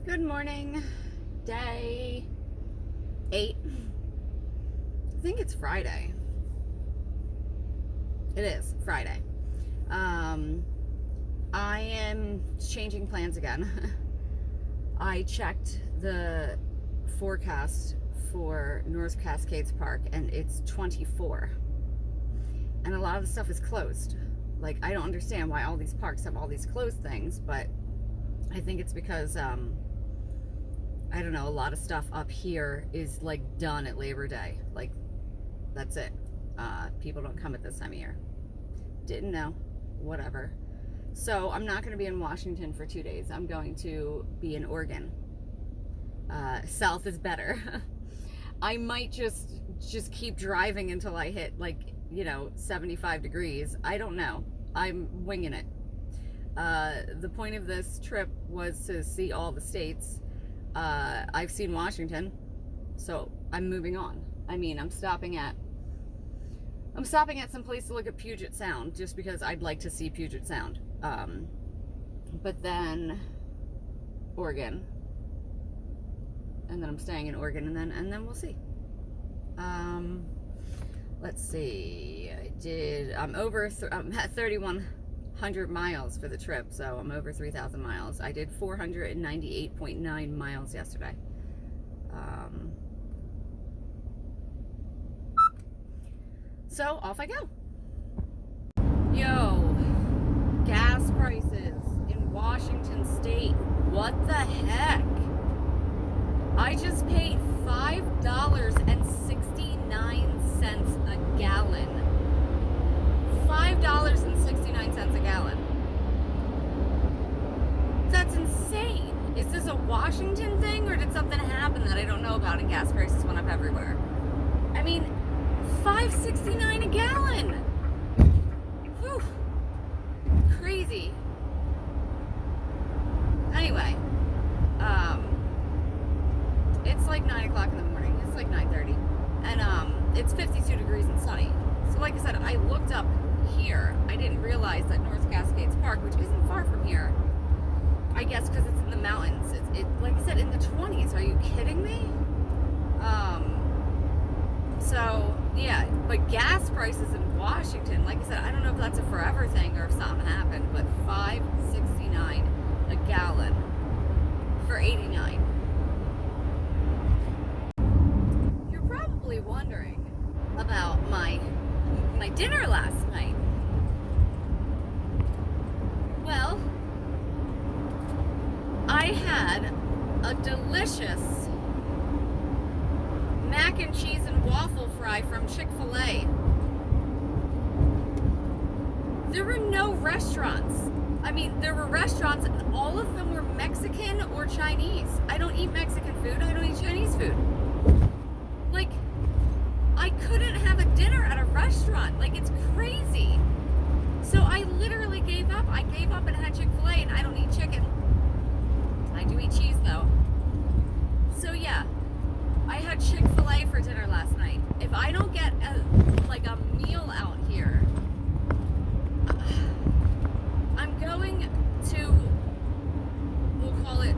Good morning, day 8. I think it's Friday. It is Friday. I am changing plans again. I checked the forecast for North Cascades Park and it's 24. And a lot of the stuff is closed. Like, I don't understand why all these parks have all these closed things, but I think it's because, I don't know, a lot of stuff up here is like done at Labor Day. Like, that's it. People don't come at this time of year. Didn't know. Whatever. So I'm not going to be in Washington for 2 days. I'm going to be in Oregon. South is better. I might just keep driving until I hit, like, 75 degrees. I don't know. I'm winging it. The point of this trip was to see all the states. I've seen Washington, so I'm moving on. I mean, I'm stopping at some place to look at Puget Sound, just because I'd like to see Puget Sound. But then Oregon, and then I'm staying in Oregon, and then we'll see. Let's see. I'm at 3,100 miles for the trip, so I'm over 3,000 miles. I did 498.9 miles yesterday. So off I go. Yo, gas prices in Washington State. What the heck? I just paid $5.69 a gallon. $5.69 a gallon. That's insane. Is this a Washington thing, or did something happen that I don't know about and gas prices went up everywhere? I mean, $5.69 a gallon. Whew. Crazy. Anyway, it's like 9 o'clock in the morning. It's like 9:30, and it's 52 degrees and sunny. So like I said, I looked up here. I didn't realize that North Cascades Park, which isn't far from here, I guess because it's in the mountains, it like I said, in the 20s. Are you kidding me? So yeah, but gas prices in Washington, like I said, I don't know if that's a forever thing or if something happened, but $5.69 a gallon for 89. You're probably wondering about my dinner last night. Well, I had a delicious mac and cheese and waffle fry from Chick-fil-A. There were no restaurants. I mean, there were restaurants, and all of them were Mexican or Chinese. I don't eat Mexican food. I don't eat Chinese food. Like, I couldn't have a dinner at a restaurant. Like, it's crazy. So I literally gave up. I gave up and had Chick-fil-A, and I don't eat chicken. I do eat cheese, though. So yeah, I had Chick-fil-A for dinner last night. If I don't get a meal out here, I'm going to, we'll call it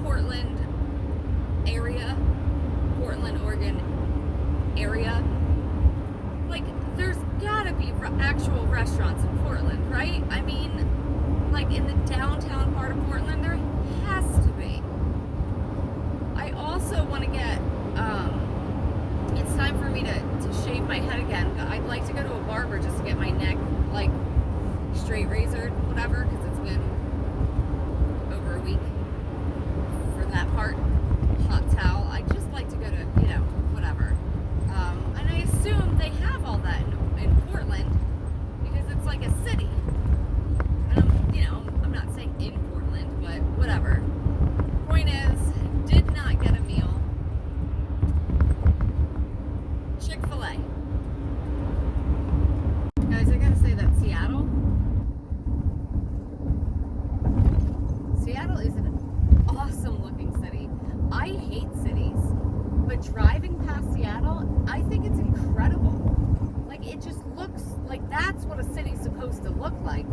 Portland, Oregon area. Like, there's gotta be actual restaurants in Portland, right? I mean, like in the downtown part of Portland, there has to be. I also want to get, it's time for me to shave my head again. I'd like to go to a barber just to get my neck, like, straight razored, whatever, because it's been over a week for that part. Hot towel. I'd just like to go to, whatever. And I assume they have all that in Portland because it's like a city. And I'm not saying in Portland, but whatever. Point is, did not get a meal. Chick-fil-A. Guys, I gotta say that Seattle is an awesome looking city. I hate cities, but driving past Seattle, I think it's incredible. Like, it just looks like that's what a city's supposed to look like.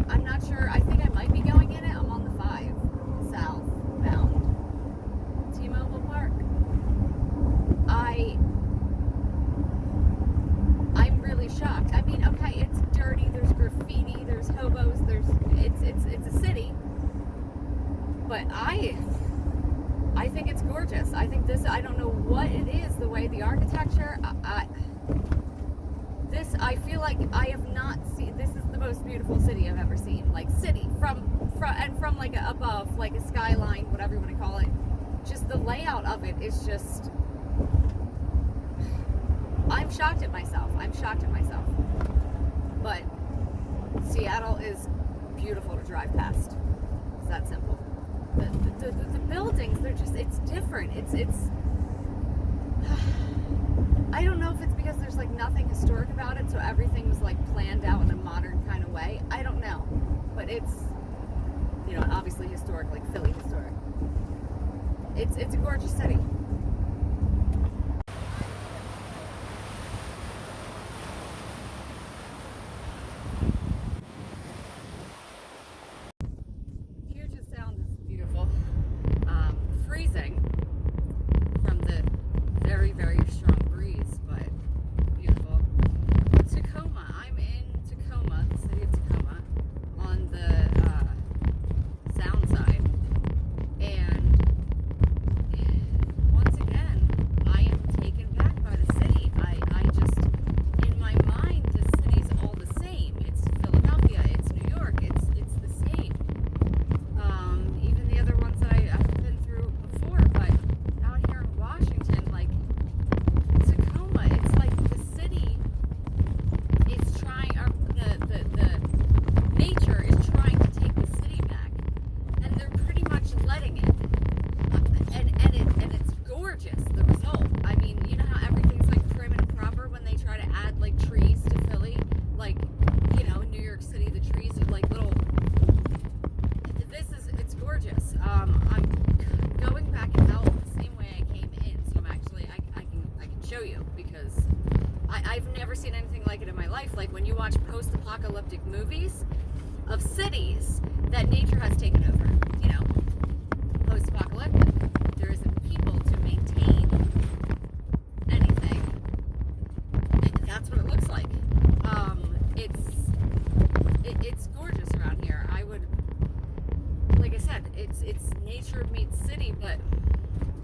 I'm not sure. I think I might be going in it. it's a city, but I think it's gorgeous. I think this, I don't know what it is, the way the architecture, I feel like I have not seen, this is the most beautiful city I've ever seen. Like city, from like above, like a skyline, whatever you want to call it. Just the layout of it is just, I'm shocked at myself. But Seattle is beautiful to drive past. It's that simple. The buildings, they're just, it's different. It's I don't know if it's because there's like nothing historic about it, so everything was like planned out in a modern kind of way. I don't know. But it's, you know, obviously historic, like Philly historic. It's a gorgeous city. Puget Sound is beautiful. Freezing from the very, very strong breeze, but beautiful. Tacoma. I'm in Tacoma, the city of Tacoma, on the sound side. And once again, I am taken back by the city. I just, in my mind, the city's all the same. It's Philadelphia, it's New York, it's the same. Even the other ones that I've been through before, but out here in Washington, like Tacoma, it's like the city is trying, or the nature is trying to take the city back, and they're pretty much letting it. And it's gorgeous, the result. I mean, you know how everything's like prim and proper when they try to add like trees to Philly? Like, you know, in New York City, the trees are like little, it's gorgeous. I'm going back out the same way I came in, so I'm actually, I can show you, because I've never seen anything like it in my life. Like when you watch post-apocalyptic movies of cities that nature has taken over, you know, post-apocalyptic. There isn't people to maintain anything. That's what it looks like. It's gorgeous around here. I would, like I said, it's nature meets city, but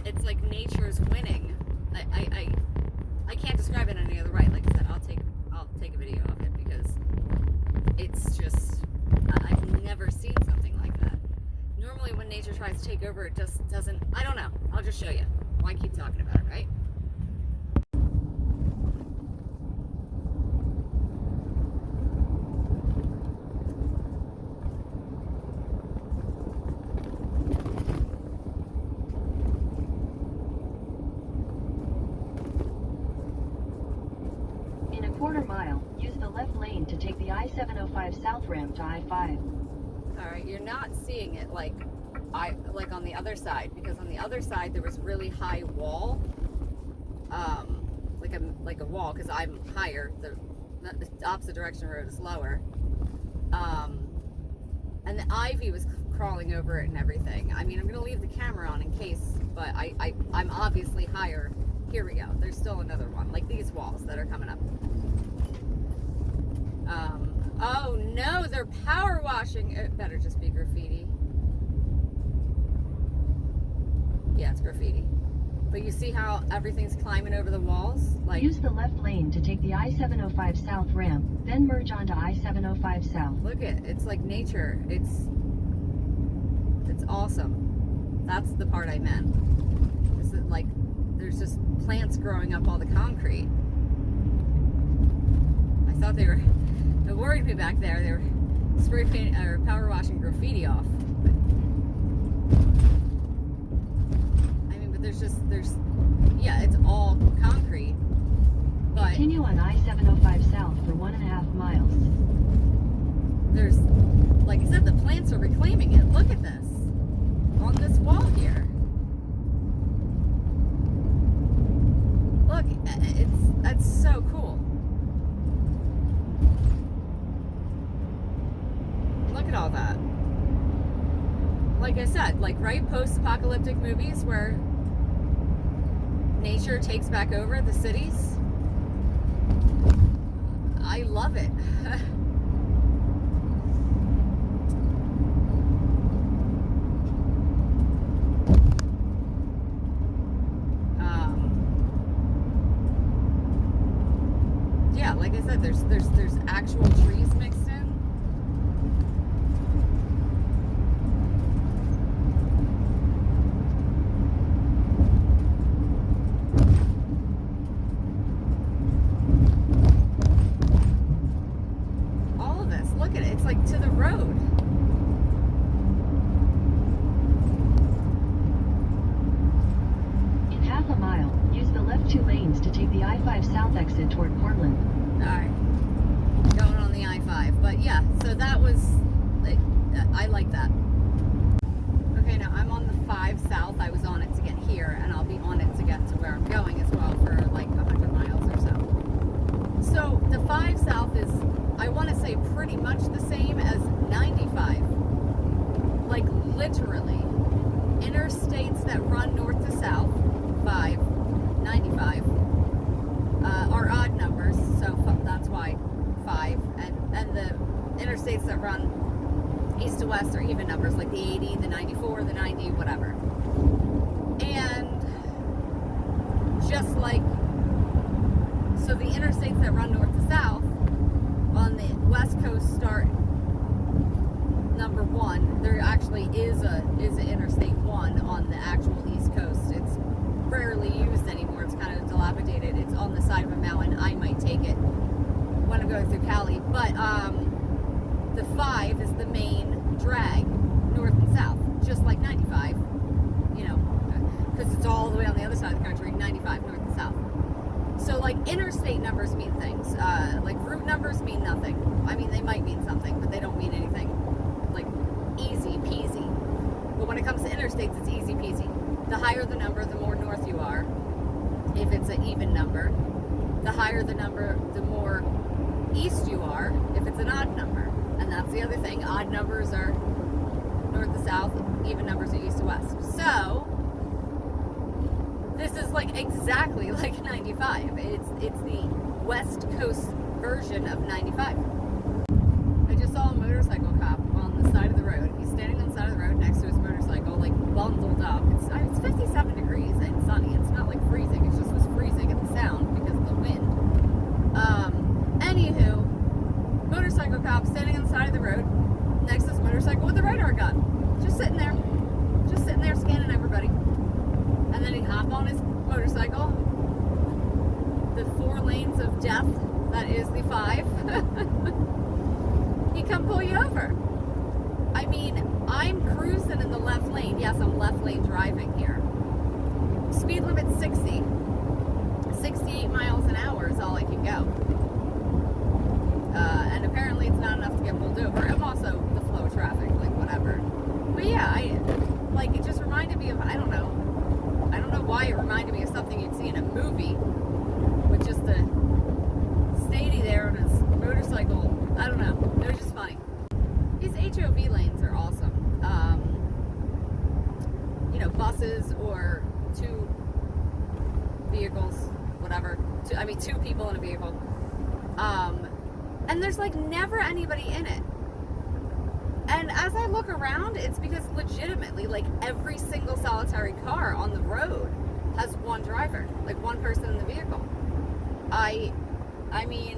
it's like nature's winning. I can't describe it any other way. Like I said, I'll take a video of it, because it's just, I've never seen something like that. Normally when nature tries to take over, it just doesn't, I don't know. I'll just show you. Why keep talking about it, right? In a quarter mile, use the left lane to take the I705 South ramp to I-5. Alright, you're not seeing it like on the other side, because on the other side there was really high wall, like a wall, because I'm higher. The opposite direction road is lower, and the ivy was crawling over it and everything. I mean, I'm gonna leave the camera on in case, but I'm obviously higher. Here we go. There's still another one, like these walls that are coming up. Oh no, they're power washing. It better just be graffiti. Yeah, it's graffiti. But you see how everything's climbing over the walls? Like, use the left lane to take the I-705 South ramp, then merge onto I-705 South. look at, it's like nature. It's awesome. That's the part I meant. Is it like there's just plants growing up all the concrete. I thought they were, it worried me back there. They were spray painting or power washing graffiti off. I mean, but there's yeah, it's all concrete. But continue on I-705 South for 1.5 miles. There's, like I said, the plants are reclaiming it. Look at this on this wall here. Look, that's so cool. Look at all that. Like I said, like right post-apocalyptic movies where nature takes back over the cities. I love it. There's actual trees mixed in. All of this, look at it. It's like to the road. In half a mile, use the left 2 lanes to take the I-5 South exit toward Portland. Alright. Going on the I-5. But yeah, so that was, I like that. Okay, now I'm on the 5 South. I was on it to get here, and I'll be on it to get to where I'm going as well for like 100 miles or so. So the 5 South is, I want to say, pretty much the same as 95. Like literally. Interstates that run north to south, 5, 95, are odd numbers, so that's why 5. And the interstates that run east to west are even numbers, like the 80, the 94, the 90, whatever. And just like, so the interstates that run north to south on the west coast start number 1. There actually is an interstate 1 on the actual east coast. It's rarely used anymore. It's kind of dilapidated. It's on the side of a mountain. I might take it when I'm going through Cali. But the 5 is the main drag north and south, just like 95, you know, because it's all the way on the other side of the country, 95 north and south. So like interstate numbers mean things, like route numbers mean nothing. I mean, they might mean something, but they don't mean anything. Like easy peasy. But when it comes to interstates, it's easy peasy. The higher the number, the more north you are. If it's an even number, the higher the number, the more east you are. If it's an odd number. And that's the other thing. Odd numbers are north to south, even numbers are east to west. So this is like exactly like 95. It's the West Coast version of 95. I just saw a motorcycle cop on the side of the road. He's standing on the side of the road next to his motorcycle, like bundled up. It's 57 degrees and sunny. It's not like freezing. It just was freezing at the sound because of the wind. Anywho, motorcycle cop standing on the side of the road next to this motorcycle with a radar gun. Just sitting there scanning everybody. And then he hopped on his motorcycle. The 4 lanes of death, that is the 5. He come pull you over. I mean, I'm cruising in the left lane. Yes, I'm left lane driving here. Speed limit 60. 68 miles an hour is all I can go. And apparently it's not enough to get pulled over. I'm also the flow of traffic, like whatever. But yeah, it just reminded me of, I don't know why it reminded me of something you'd see in a movie with just a Stady there on his motorcycle. I don't know. They're just funny. These HOV lanes are awesome. You know, buses or 2 vehicles, whatever. 2 people in a vehicle. And there's like never anybody in it. And as I look around, it's because legitimately, like every single solitary car on the road has 1 driver, like 1 person in the vehicle. I mean,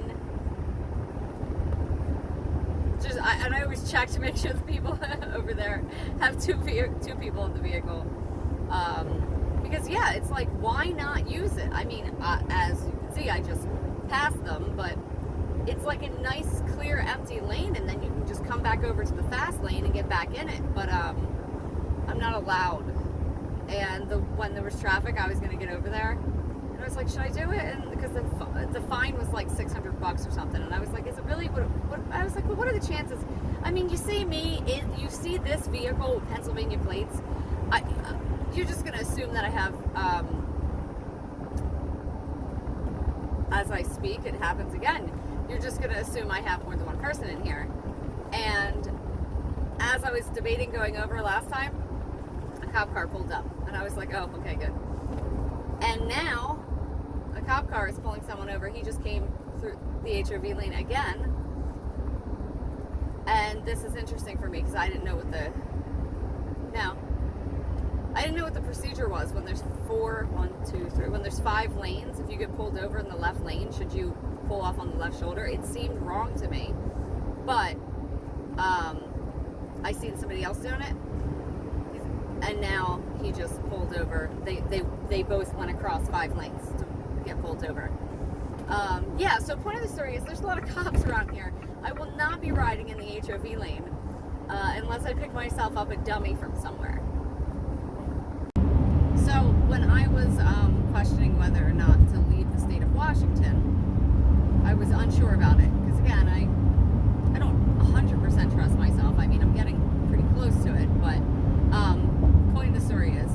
and I always check to make sure the people over there have 2 people in the vehicle. Because yeah, it's like, why not use it? I mean, as you can see, I just passed them, but it's like a nice, clear, empty lane, and then you can just come back over to the fast lane and get back in it. But I'm not allowed. And when there was traffic, I was going to get over there, and I was like, should I do it? And because the fine was like $600 or something, and I was like, is it really? What I was like, well, what are the chances? I mean, you see me, you see this vehicle with Pennsylvania plates. You're just going to assume that I have. As I speak, it happens again. You're just going to assume I have more than 1 person in here. And as I was debating going over last time, a cop car pulled up. And I was like, oh, okay, good. And now, a cop car is pulling someone over. He just came through the HOV lane again. And this is interesting for me because I didn't know what the procedure was when there's when there's 5 lanes. If you get pulled over in the left lane, should you pull off on the left shoulder. It seemed wrong to me, but I seen somebody else doing it, and now he just pulled over. They both went across 5 lanes to get pulled over. Yeah, so point of the story is there's a lot of cops around here. I will not be riding in the HOV lane unless I pick myself up a dummy from somewhere. So when I was questioning whether or not to leave the state of Washington, I was unsure about it. Because again, I don't 100% trust myself. I mean, I'm getting pretty close to it. But point of the story is,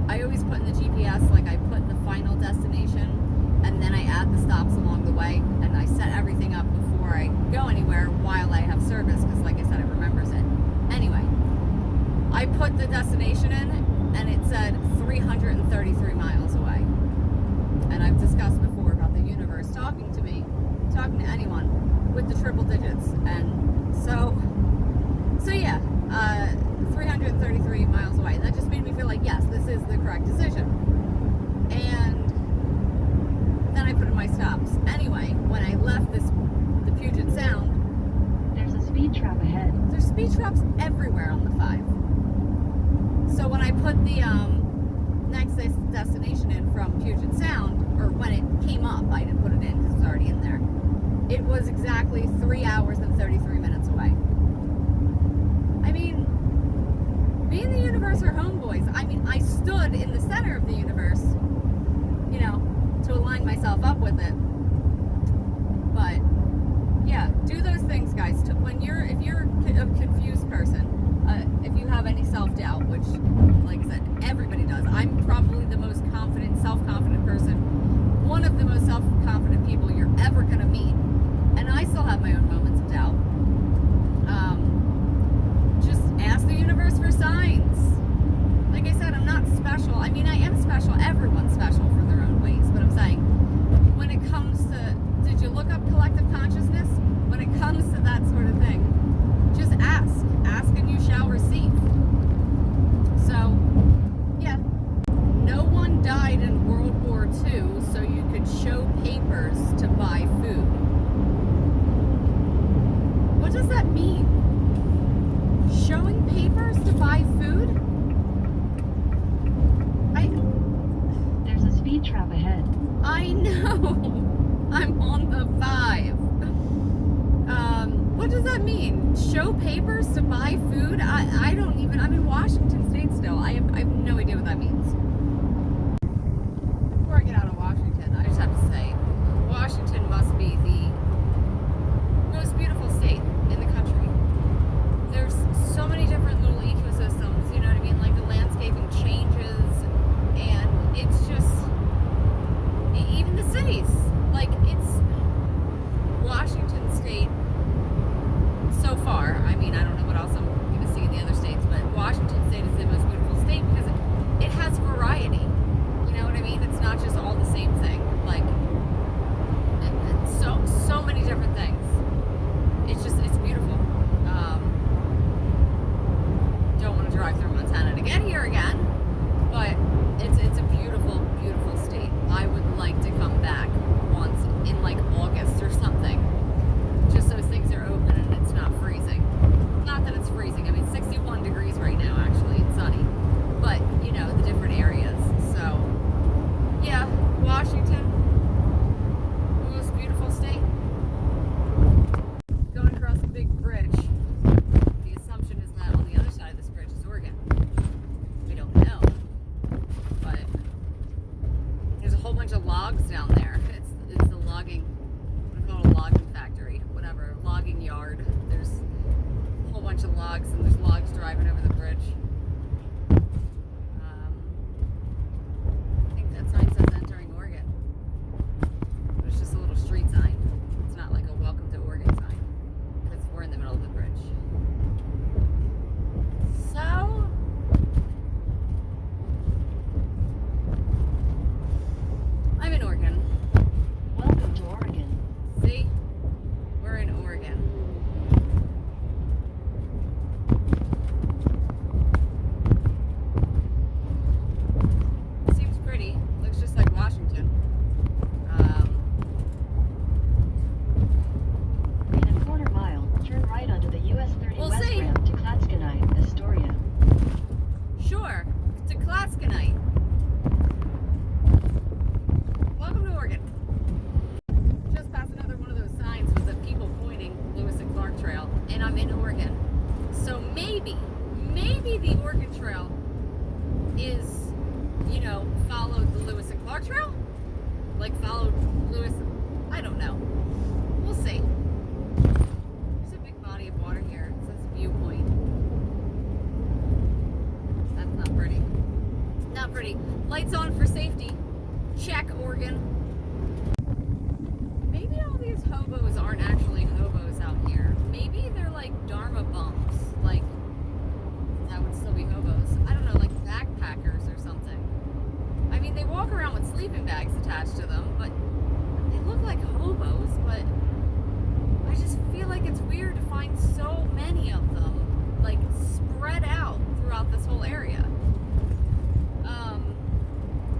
I always put in the GPS, like I put the final destination, and then I add the stops along the way, and I set everything up before I go anywhere while I have service, because like I said, it remembers it. Anyway, I put the destination in, and it said 333 miles away. And I've discussed before about the universe talking to me, talking to anyone with the triple digits. And so yeah, 333 miles away. That just made me feel like, yes, this is the correct decision. And then I put in my stops. Anyway, when I left the Puget Sound, There's a speed trap ahead. there's speed traps everywhere on the 5. So when I put the next destination in from Puget Sound, or when it came up, I didn't put it in because it's already in there. It was exactly 3 hours and 33 minutes away. I mean, me and the universe are homeboys. I mean, I stood in the center of the universe, you know, to align myself up with it. But yeah, do those things, guys. If you're a confused person, if you have any self-doubt, which, like I said, everybody does. I'm probably the most confident, self-confident person, one of the most self-confident people you're ever going to meet. And I still have my own moments of doubt. Just ask the universe for signs. Like I said, I'm not special. I mean, I am special. Everyone's special for their own ways. But I'm saying, when it comes to, did you look up collective consciousness? When it comes to that sort of thing, just ask. Ask and you shall receive. So, yeah. No one died in World War II so you could show papers to buy food. What does that mean? Showing papers to buy food? There's a speed trap ahead. I know. I'm on the 5. What does that mean? Show papers to buy food? I don't even, I'm in Washington State still. I have no idea what that means. Before I get out of Washington, I just have to say, Washington must be the most beautiful state in the country. There's so many different little ecosystems, you know what I mean? Like the landscaping changes, and it's just, even the cities, like it's Washington State so far. I mean, I don't know what else I'm going to see in the other states, but Washington State is the most beautiful state because it has variety. You know what I mean? It's not just all the same thing. Like, and so many different things. It's beautiful. Don't want to drive through Montana to get here again, but it's a beautiful, beautiful state. I would like to come back once in like August or something, just so things are open and it's not freezing. Not that it's freezing. I mean, 61 degrees right now, actually. It's sunny. But, you know, the different areas. So, yeah, Washington, the most beautiful state. Going across a big bridge. The assumption is that on the other side of this bridge is Oregon. I don't know. But there's a whole bunch of logs down there. It's the logging, we call it a logging factory, whatever, logging yard. There's a whole bunch of logs, and there's logs driving over maybe Oregon Trail is, you know, followed the Lewis and Clark Trail? Like followed Lewis, I don't know. We'll see. There's a big body of water here. It says viewpoint. That's not pretty. Not pretty. Lights on for safety. Check, Oregon. Maybe all these hobos aren't actually hobos out here. Maybe they're like Dharma bums. Like, that would still be hobos. I don't know, like backpackers or something. I mean, they walk around with sleeping bags attached to them, but they look like hobos, but I just feel like it's weird to find so many of them, like, spread out throughout this whole area.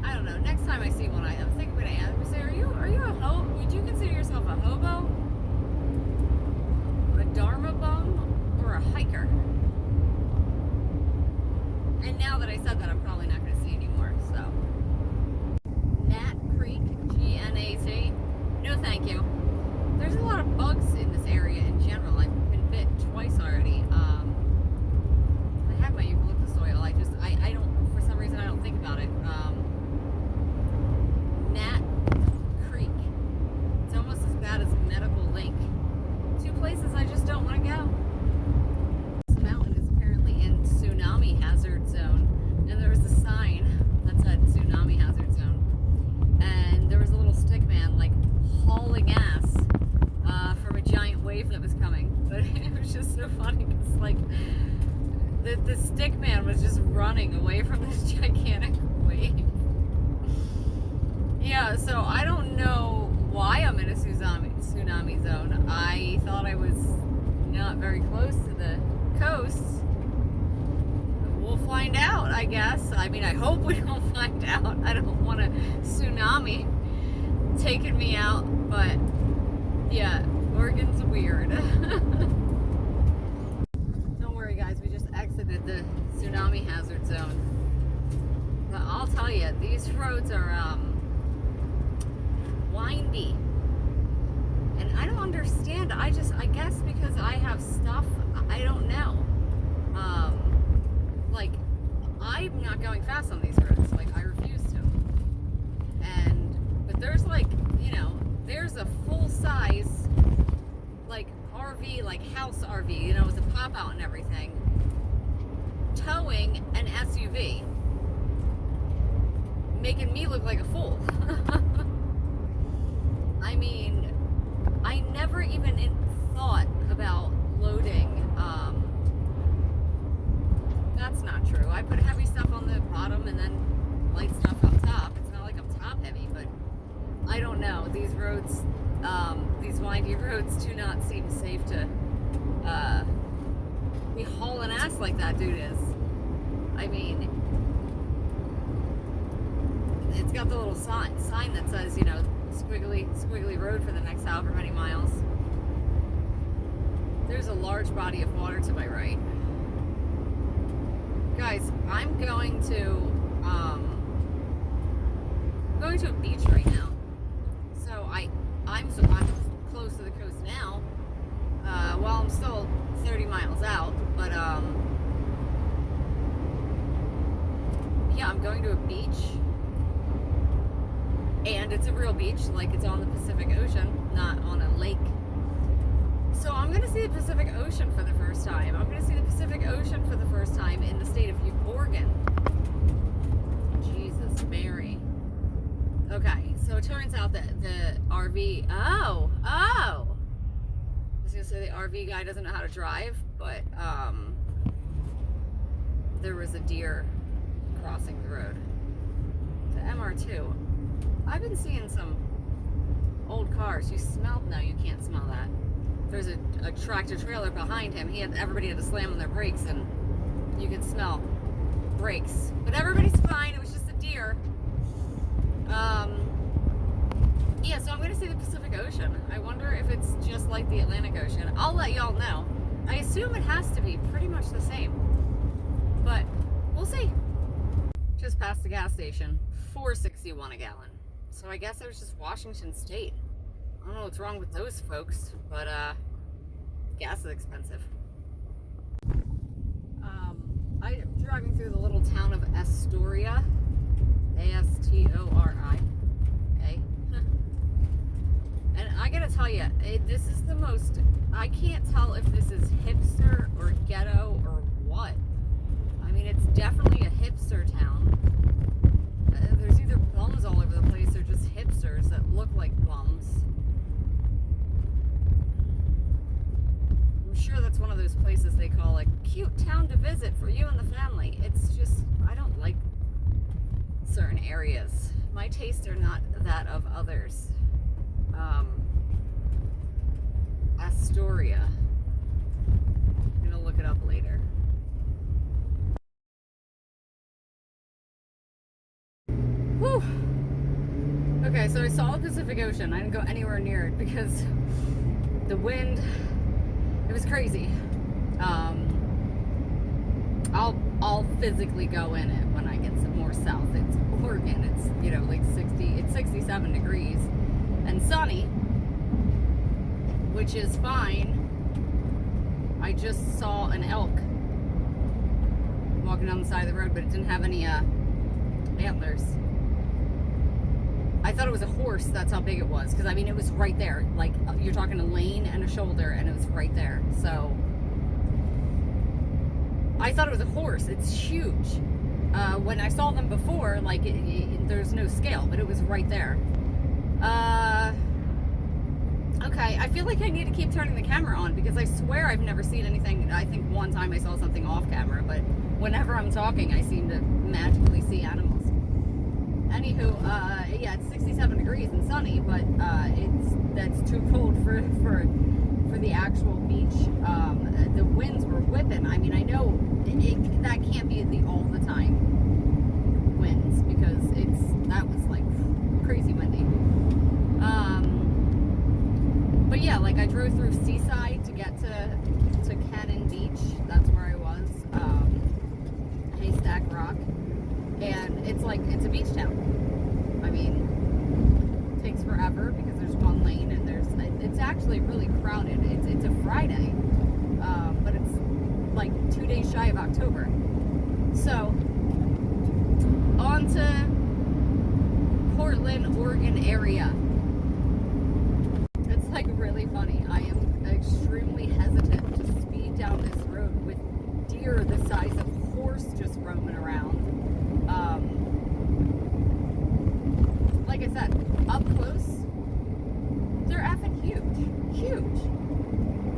I don't know. Next time I see one, I'm thinking I'm going to ask, say, are you a hobo? Would you consider yourself a hobo? A Dharma bum? Or a hiker? And now that I said that, I'm probably not going to see anymore, so. Nat Creek, G-N-A-T. No thank you. There's a lot of bugs in this area in general. I've been bit twice already. I have my eucalyptus oil. I don't, for some reason, I don't think about it. Nat Creek. It's almost as bad as Medical Lake. Two places I just don't want to go. This mountain is apparently in Tsunami Hazard Zone, and there was a sign that said Tsunami Hazard Zone, and there was a little stick man like hauling ass from a giant wave that was coming. But it was just so funny because like the stick man was just running away from this gigantic wave. Yeah, so I don't know why I'm in a tsunami zone. I thought I was not very close to the coast. We'll find out, I guess. I mean, I hope we don't find out. I don't want a tsunami taking me out, but yeah, Oregon's weird. Don't worry, guys, we just exited the Tsunami Hazard Zone. But I'll tell you, these roads are windy. And I don't understand. I guess because I have stuff, I don't know. Like, I'm not going fast on these roads. Like, I refuse to. But there's like, you know, there's a full-size, like, RV, like house RV, you know, with a pop-out and everything, towing an SUV, making me look like a fool. I mean, I never even thought about loading. That's not true. I put heavy stuff on the bottom and then light stuff up top. It's not like I'm top heavy, but I don't know. These roads, these windy roads do not seem safe to be hauling ass like that dude is. I mean, it's got the little sign that says, you know, squiggly road for the next however many miles. There's a large body of water to my right. Guys, I'm going to a beach right now. So I'm close to the coast now. Well, I'm still 30 miles out, but yeah, I'm going to a beach. And it's a real beach, like it's on the Pacific Ocean, not on a lake. So I'm going to see the Pacific Ocean for the first time. I'm going to see the Pacific Ocean for the first time in the state of Oregon. Jesus Mary. Okay, so it turns out that the RV... Oh! I was going to say the RV guy doesn't know how to drive, but there was a deer crossing the road. The MR2. I've been seeing some old cars. You smell? No, you can't smell that. There's a tractor trailer behind him. Everybody had to slam on their brakes, and you could smell brakes. But everybody's fine. It was just a deer. Yeah, so I'm going to see the Pacific Ocean. I wonder if it's just like the Atlantic Ocean. I'll let y'all know. I assume it has to be pretty much the same. But we'll see. Just past the gas station. $4.61 a gallon. So I guess it was just Washington State. I don't know what's wrong with those folks, but gas is expensive. I'm driving through the little town of Estoria, Astoria. And I gotta tell you, this is the most, I can't tell if this is hipster or ghetto or what. I mean, it's definitely a hipster town. There's either bums all over the place or just hipsters that look like bums. I'm sure that's one of those places they call a cute town to visit for you and the family. It's just, I don't like certain areas. My tastes are not that of others. Astoria. I'm gonna look it up later. Whew. Okay, so I saw the Pacific Ocean. I didn't go anywhere near it because the wind, it was crazy. I'll physically go in it when I get some more south. It's Oregon. It's, you know, like 67 degrees and sunny, which is fine. I just saw an elk walking down the side of the road, but it didn't have any antlers. I thought it was a horse. That's how big it was. Because, I mean, it was right there. Like, you're talking a lane and a shoulder, and it was right there. So, I thought it was a horse. It's huge. When I saw them before, like, there's no scale, but it was right there. Okay, I feel like I need to keep turning the camera on because I swear I've never seen anything. I think one time I saw something off camera, but whenever I'm talking, I seem to magically see animals. Anywho, yeah, it's 67 degrees and sunny, but that's too cold for the actual beach. The winds were whipping. I mean, I know that can't be the all the time winds because that was like crazy windy. But yeah, like I drove through Seaside to get to Cannon Beach. That's where I was. Haystack Rock. And it's a beach town. I mean, it takes forever because there's one lane and it's actually really crowded. It's a Friday, but it's like 2 days shy of October. So, on to Portland, Oregon area. It's like really funny. I am extremely hesitant to speed down this road with deer the size of horse just roaming around. Like I said, up close, they're effing huge. Huge.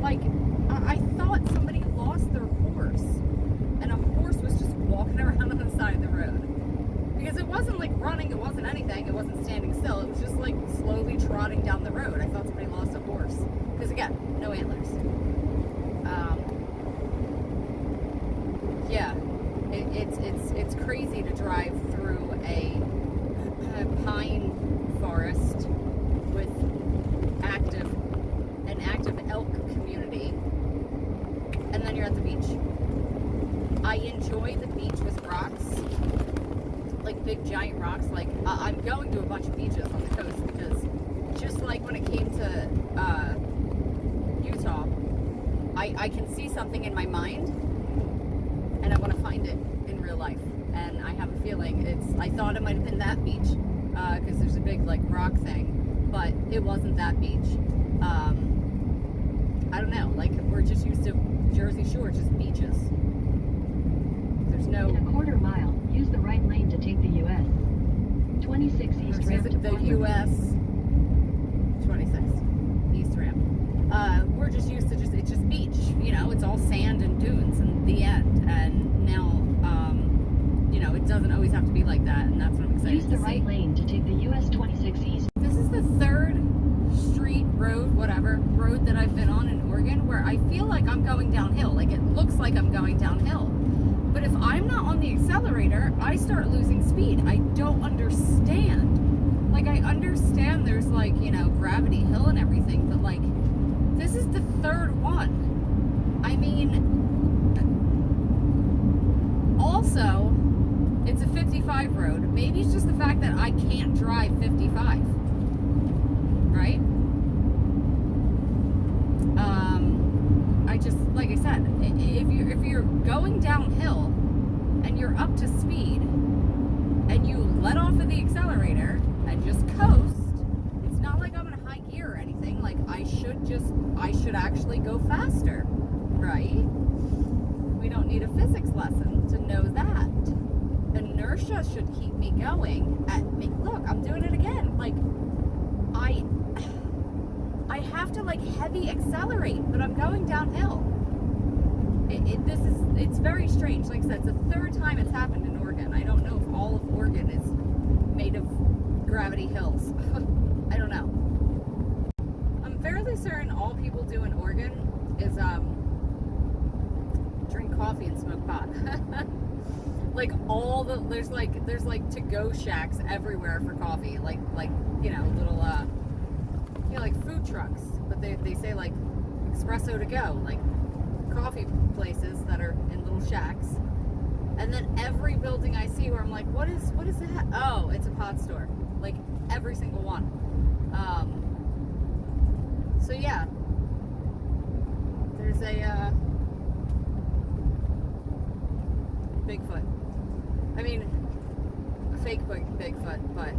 Like, I thought somebody lost their horse, and a horse was just walking around on the side of the road. Because it wasn't like running, it wasn't anything, it wasn't standing still, it was just like slowly trotting down the road. I thought somebody lost a horse. Because again, no antlers. Yeah, it's crazy to drive through a pine forest with an active elk community, and then you're at the beach. I enjoy the beach with rocks, like big giant rocks. Like I'm going to a bunch of beaches on the coast because just like when it came to Utah, I can see something in my mind and I want to find it in real life. And I have a feeling I thought it might have been that beach because there's a big like rock thing, but it wasn't that beach. I don't know, like we're just used to Jersey Shore, just beaches. There's no... In a quarter mile, use the right lane to take the US 26 East ramp to the US 26 East ramp. We're just used to it's just beach, you know, it's all sand and dunes and the end. And now, you know, it doesn't always have to be like that, and that's what I'm excited to see. Use the right lane to take the US 26 East. This is the third street, road, whatever, road that I've been on in Oregon where I feel like I'm going downhill. Like it looks like I'm going downhill. But if I'm not on the accelerator, I start losing speed. I don't understand. Like I understand there's like, you know, Gravity Hill and everything, but like this is the third one. I mean, also, it's a 55 road. Maybe it's just the fact that I can't drive 55. Right? I just, like I said, if you're going downhill, you're up to speed and you let off of the accelerator and just coast, it's not like I'm in high gear or anything. Like I should actually go faster, right? We don't need a physics lesson to know that. Inertia should keep me going at me. Look, I'm doing it again. Like I have to like heavy accelerate, but I'm going downhill. It's very strange. Like I said, it's the third time it's happened in Oregon. I don't know if all of Oregon is made of gravity hills. I don't know. I'm fairly certain all people do in Oregon is drink coffee and smoke pot. Like there's like to-go shacks everywhere for coffee. Like little like food trucks, but they say like espresso to go, like coffee places that are in little shacks. And then every building I see where I'm like, what is that? Oh, it's a pot store. Like every single one. So yeah, there's a Bigfoot. I mean, a fake Bigfoot, but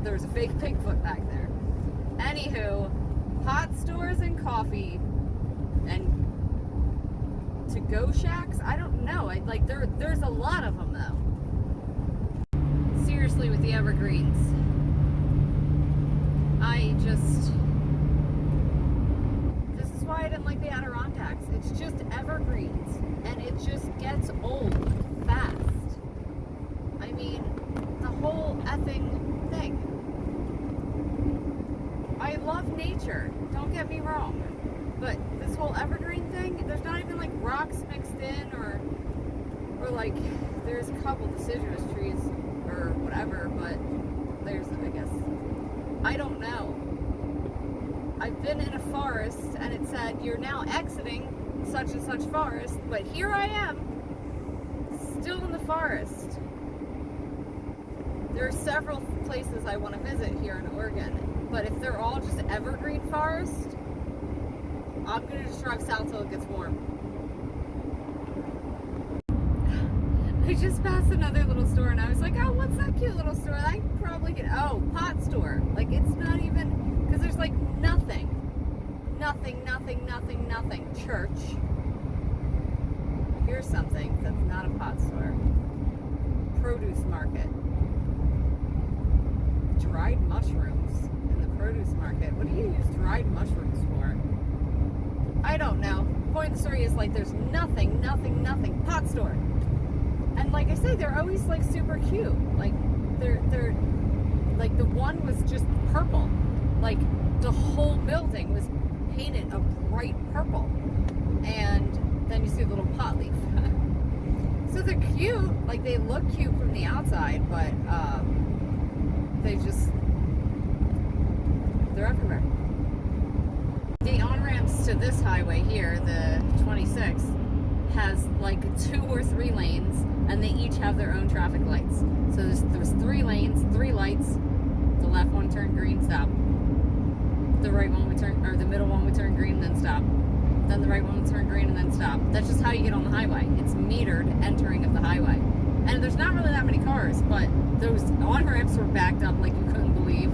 there's a fake Bigfoot back there. Anywho, pot stores and coffee and to-go shacks. I don't know. There's a lot of them though. Seriously, with the Evergreens, this is why I didn't like the Adirondacks. It's just evergreens, and it just gets old fast. I mean, the whole effing thing. I love nature, don't get me wrong, but this whole evergreen thing, there's not even like rocks mixed in, or like there's a couple deciduous trees or whatever, but there's, I guess, I don't know. I've been in a forest and it said you're now exiting such and such forest, but here I am still in the forest. There are several places I want to visit here in Oregon, but if they're all just evergreen forest, I'm going to just drive south till it gets warm. I just passed another little store and I was like, oh, what's that cute little store? I can probably get, oh, pot store. Like, it's not even, because there's like nothing. Church. Here's something that's not a pot store. Produce market. Dried mushrooms in the produce market. What do you use dried mushrooms for? I don't know. Point of the story is like there's nothing. Pot store. And like I say, they're always like super cute. Like they're like the one was just purple. Like the whole building was painted a bright purple. And then you see a little pot leaf. So they're cute. Like they look cute from the outside, but they're everywhere. The on-ramps to this highway here, the 26, has like 2 or 3 lanes, and they each have their own traffic lights. So there's 3 lanes, 3 lights. The left one turned green, stop. The right one would turn, or the middle one would turn green and then stop. Then the right one would turn green and then stop. That's just how you get on the highway. It's metered entering of the highway. And there's not really that many cars, but those on-ramps were backed up like you couldn't believe.